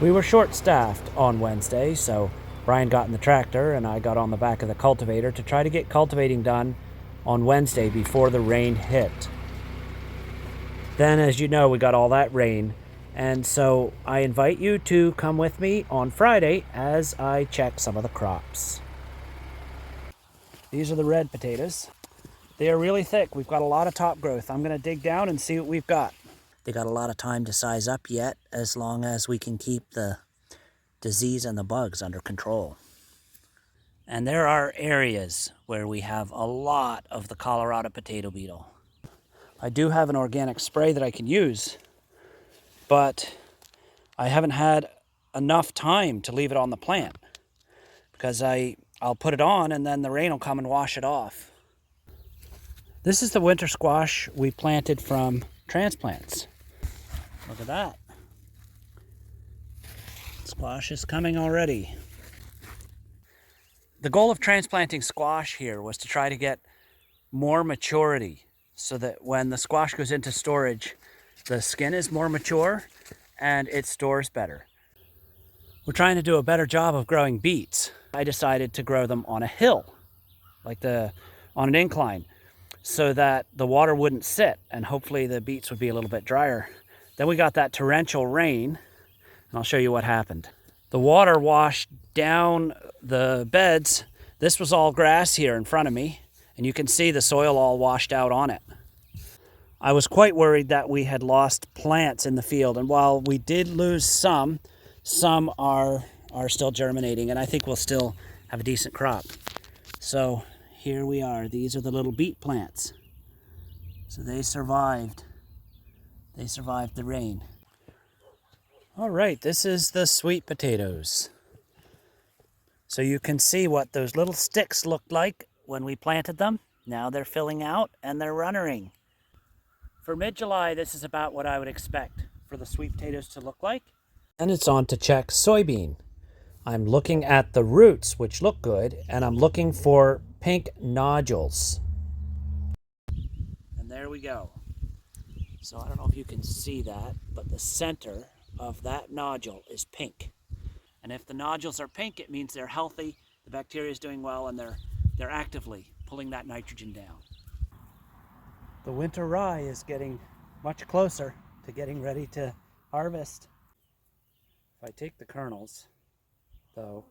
We were short-staffed on Wednesday, so Brian got in the tractor and I got on the back of the cultivator to try to get cultivating done on Wednesday before the rain hit. Then, as you know, we got all that rain, and so I invite you to come with me on Friday as I check some of the crops. These are the red potatoes. They are really thick. We've got a lot of top growth. I'm going to dig down and see what we've got. They got a lot of time to size up yet, as long as we can keep the disease and the bugs under control. And there are areas where we have a lot of the Colorado potato beetle. I do have an organic spray that I can use, but I haven't had enough time to leave it on the plant because I'll put it on and then the rain will come and wash it off. This is the winter squash we planted from transplants. Look at that. Squash is coming already. The goal of transplanting squash here was to try to get more maturity so that when the squash goes into storage, the skin is more mature and it stores better. We're trying to do a better job of growing beets. I decided to grow them on a hill, on an incline, so that the water wouldn't sit and hopefully the beets would be a little bit drier. Then we got that torrential rain, and I'll show you what happened. The water washed down the beds. This was all grass here in front of me, and you can see the soil all washed out on it. I was quite worried that we had lost plants in the field, and while we did lose some are still germinating, and I think we'll still have a decent crop. So here we are. These are the little beet plants. So they survived. They survived the rain. All right, this is the sweet potatoes. So you can see what those little sticks looked like when we planted them. Now they're filling out and they're runnering. For mid-July, this is about what I would expect for the sweet potatoes to look like. And it's on to check soybean. I'm looking at the roots, which look good, and I'm looking for pink nodules. And there we go. So I don't know if you can see that, but the center of that nodule is pink. And if the nodules are pink, it means they're healthy, the bacteria is doing well, and they're actively pulling that nitrogen down. The winter rye is getting much closer to getting ready to harvest. If I take the kernels, though,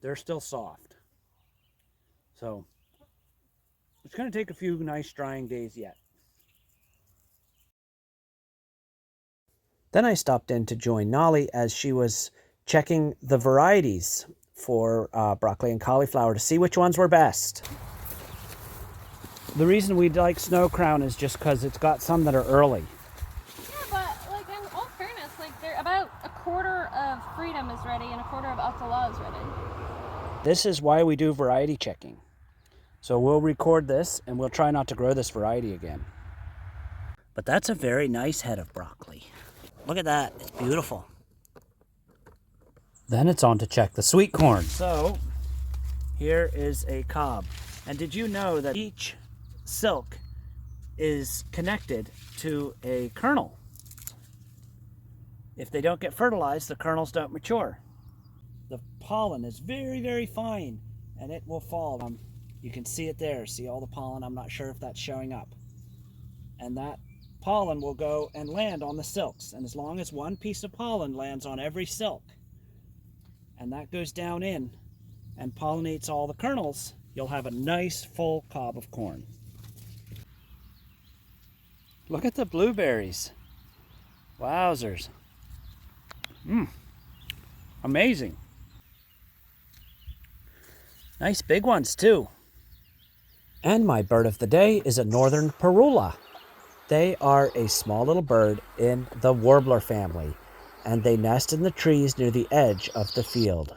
they're still soft. So it's going to take a few nice drying days yet. Then I stopped in to join Nolly as she was checking the varieties for broccoli and cauliflower to see which ones were best. The reason we like Snow Crown is just because it's got some that are early. Yeah, but in all fairness, they're about a quarter of Freedom is ready and a quarter of Alcala is ready. This is why we do variety checking. So we'll record this and we'll try not to grow this variety again. But that's a very nice head of broccoli. Look at that, it's beautiful. Then it's on to check the sweet corn. So here is a cob. And did you know that each silk is connected to a kernel? If they don't get fertilized, the kernels don't mature. The pollen is very, very fine and it will fall. You can see it there. See all the pollen? I'm not sure if that's showing up. And that pollen will go and land on the silks. And as long as one piece of pollen lands on every silk, and that goes down in and pollinates all the kernels, you'll have a nice full cob of corn. Look at the blueberries. Wowzers. Amazing. Nice big ones too. And my bird of the day is a northern parula. They are a small little bird in the warbler family, and they nest in the trees near the edge of the field.